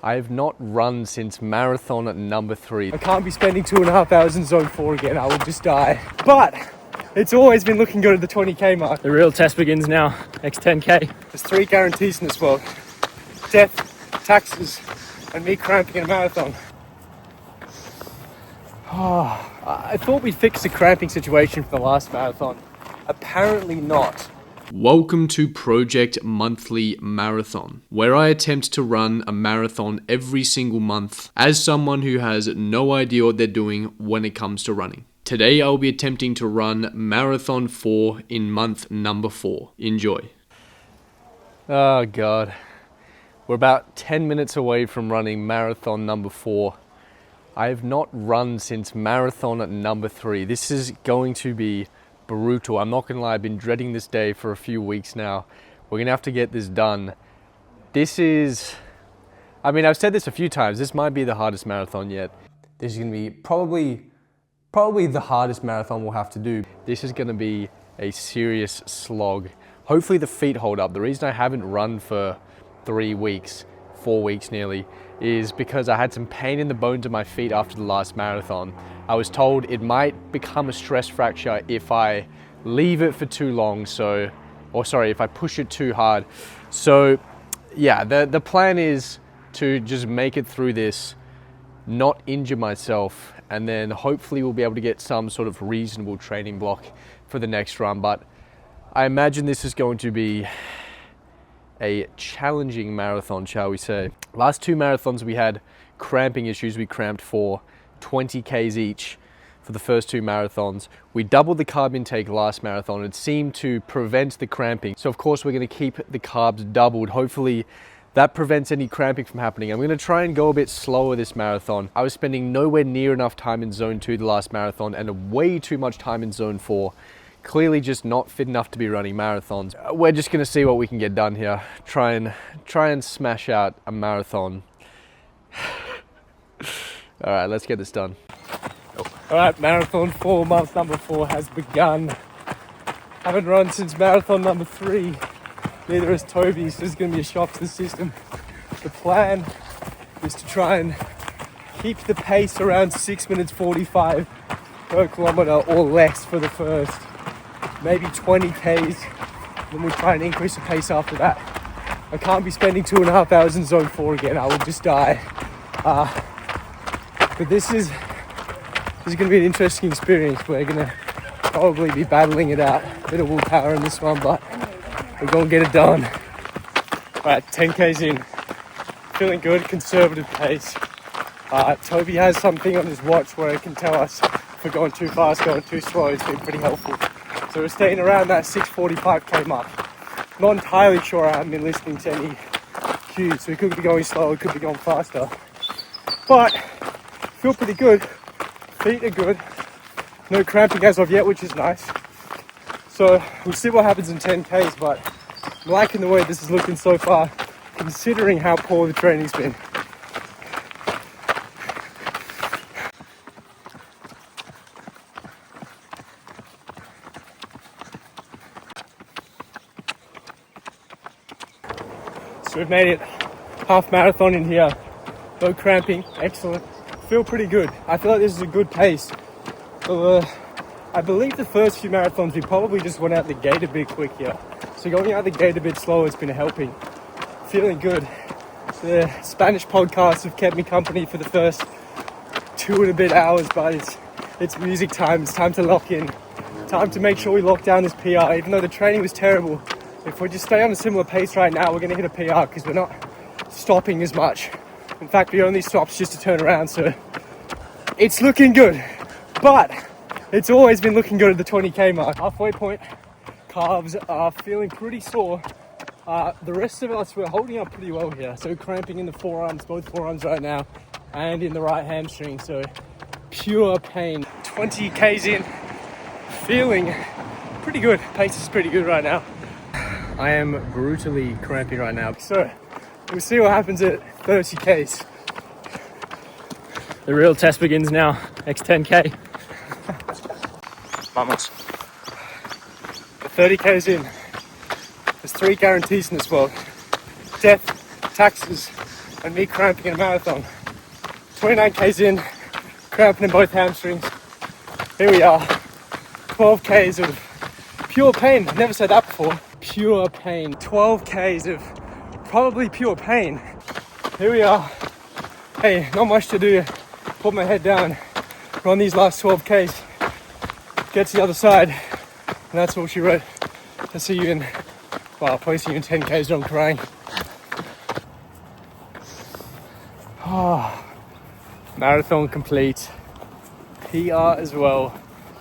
I have not run since marathon number 3. I can't be spending 2.5 hours in zone 4 again, I will just die. But it's always been looking good at the 20k mark. The real test begins now, next 10k. There's 3 guarantees in this world: death, taxes, and me cramping in a marathon. I thought we'd fix the cramping situation for the last marathon. Apparently not. Welcome to Project Monthly Marathon, where I attempt to run a marathon every single month as someone who has no idea what they're doing when it comes to running. Today I'll be attempting to run Marathon 4 in month number 4. Enjoy. Oh God. We're about 10 minutes away from running marathon number 4. I have not run since marathon number 3. This is going to be brutal. I'm not gonna lie, I've been dreading this day for a few weeks now. We're gonna have to get this done. This is, I've said this a few times, this might be the hardest marathon yet. This is gonna be probably the hardest marathon we'll have to do. This is gonna be a serious slog. Hopefully the feet hold up. The reason I haven't run for 3 weeks, 4 weeks nearly, is because I had some pain in the bones of my feet after the last marathon. I was told it might become a stress fracture if I leave it for too long, if I push it too hard. So yeah, the plan is to just make it through this, not injure myself, and then hopefully we'll be able to get some sort of reasonable training block for the next run. But I imagine this is going to be a challenging marathon, shall we say. Last 2 marathons we had cramping issues. We cramped for 20 Ks each for the first 2 marathons. We doubled the carb intake last marathon. It seemed to prevent the cramping. So of course we're gonna keep the carbs doubled. Hopefully that prevents any cramping from happening. I'm gonna try and go a bit slower this marathon. I was spending nowhere near enough time in zone 2 the last marathon and way too much time in zone 4. Clearly just not fit enough to be running marathons. We're just gonna see what we can get done here. Try and smash out a marathon. All right, let's get this done. All right, marathon 4, month number 4 has begun. Haven't run since marathon number 3. Neither has Toby, so this is gonna be a shock to the system. The plan is to try and keep the pace around 6 minutes 45 per kilometer or less for the first maybe 20 Ks. Then we'll try and increase the pace after that. I can't be spending 2.5 hours in zone 4 again, I will just die. But this is going to be an interesting experience. We're going to probably be battling it out. A bit of willpower in this one, but we're going to get it done. All right, 10 Ks in. Feeling good, conservative pace. Toby has something on his watch where it can tell us if we're going too fast, going too slow. It's been pretty helpful. So we're staying around that 6:45k mark. Not entirely sure, I haven't been listening to any cues. So we could be going slow, we could be going faster. But feel pretty good. Feet are good. No cramping as of yet, which is nice. So we'll see what happens in 10 Ks, but I'm liking the way this is looking so far, considering how poor the training's been. So we've made it half marathon in here. No cramping, excellent. Feel pretty good. I feel like this is a good pace. So, I believe the first few marathons we probably just went out the gate a bit quick here. So going out the gate a bit slower has been helping. Feeling good. The Spanish podcasts have kept me company for the first 2 and a bit hours, but it's music time. It's time to lock in. Time to make sure we lock down this PR. Even though the training was terrible, if we just stay on a similar pace right now, we're going to hit a PR because we're not stopping as much. In fact, we only stopped just to turn around, so it's looking good. But it's always been looking good at the 20k mark. Halfway point, calves are feeling pretty sore. The rest of us, we're holding up pretty well here. So cramping in the forearms, both forearms right now, and in the right hamstring, so pure pain. 20 Ks in, feeling pretty good. Pace is pretty good right now. I am brutally cramping right now. So we'll see what happens at 30 Ks. The real test begins now, next 10k. Vamos. 30 Ks in. There's 3 guarantees in this world: death, taxes, and me cramping in a marathon. 29 Ks in, cramping in both hamstrings. Here we are, 12 Ks of pure pain. I've never said that before. Pure pain. 12 Ks of probably pure pain. Here we are. Hey, not much to do. Put my head down, run these last 12 Ks, get to the other side, and that's all she wrote. I'll see you in, well, I'll probably see you in 10 Ks, I'm crying. Oh, marathon complete. PR as well.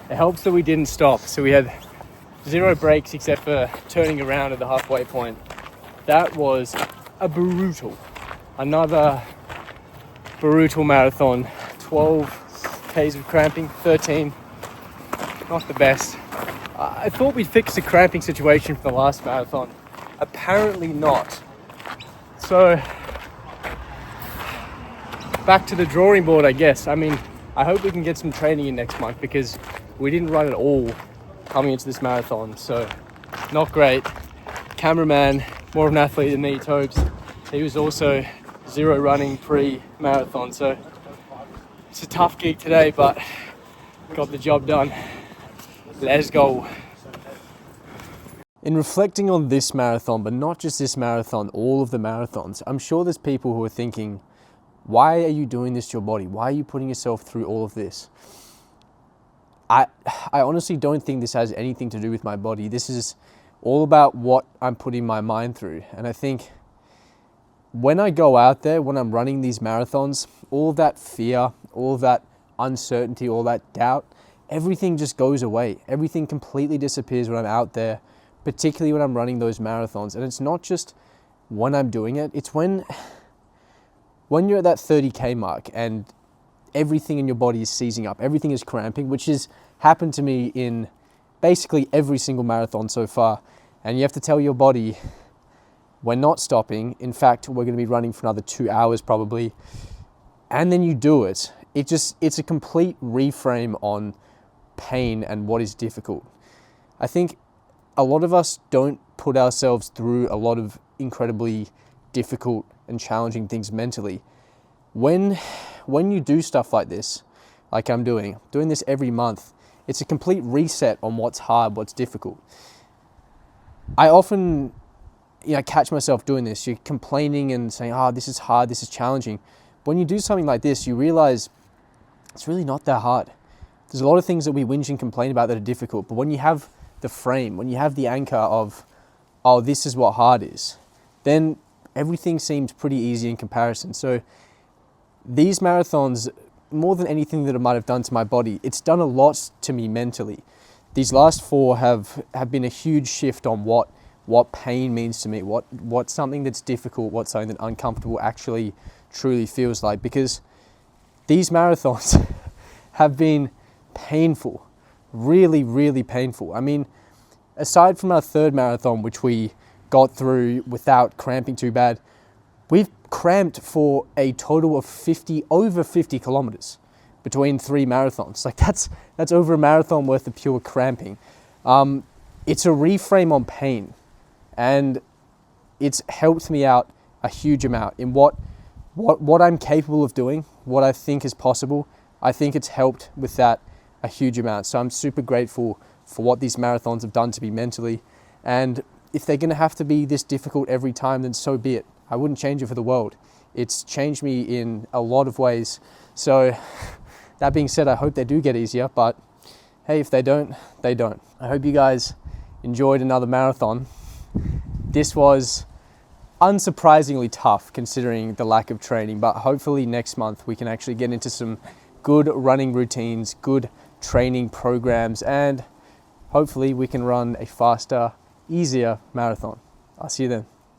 It helps that we didn't stop, so we had 0 breaks except for turning around at the halfway point. That was a another brutal marathon. 12 Ks of cramping, 13, not the best. I thought we'd fix the cramping situation from the last marathon. Apparently not. So, back to the drawing board, I guess. I mean, I hope we can get some training in next month because we didn't run at all coming into this marathon, so not great. Cameraman, more of an athlete than me, Tobes. He was also 0 running pre-marathon, so it's a tough gig today, but got the job done. Let's go. In reflecting on this marathon, but not just this marathon, all of the marathons, I'm sure there's people who are thinking, why are you doing this to your body? Why are you putting yourself through all of this? I honestly don't think this has anything to do with my body. This is all about what I'm putting my mind through. And I think when I go out there, when I'm running these marathons, all that fear, all that uncertainty, all that doubt, everything just goes away. Everything completely disappears when I'm out there, particularly when I'm running those marathons. And it's not just when I'm doing it, it's when you're at that 30K mark and everything in your body is seizing up, everything is cramping, which has happened to me in basically every single marathon so far. And you have to tell your body, we're not stopping. In fact, we're going to be running for another 2 hours probably. And then you do it. It's a complete reframe on pain and what is difficult. I think a lot of us don't put ourselves through a lot of incredibly difficult and challenging things mentally. When you do stuff like this, like I'm doing this every month, it's a complete reset on what's hard, what's difficult. I often catch myself doing this. You're complaining and saying, this is hard, this is challenging. When you do something like this, you realize it's really not that hard. There's a lot of things that we whinge and complain about that are difficult, but when you have the frame, when you have the anchor of, this is what hard is, then everything seems pretty easy in comparison. So these marathons, more than anything that it might have done to my body, it's done a lot to me mentally. These last 4 have been a huge shift on what pain means to me, what something that's difficult, what something that uncomfortable actually truly feels like. Because these marathons have been painful, really, really painful. I mean, aside from our 3rd marathon, which we got through without cramping too bad, we've cramped for a total of over 50 kilometers between 3 marathons. Like that's over a marathon worth of pure cramping. It's a reframe on pain, and it's helped me out a huge amount in what I'm capable of doing, what I think is possible. I think it's helped with that a huge amount. So I'm super grateful for what these marathons have done to me mentally. And if they're going to have to be this difficult every time, then so be it. I wouldn't change it for the world. It's changed me in a lot of ways. So that being said, I hope they do get easier, but hey, if they don't, they don't. I hope you guys enjoyed another marathon. This was unsurprisingly tough considering the lack of training, but hopefully next month we can actually get into some good running routines, good training programs, and hopefully we can run a faster, easier marathon. I'll see you then.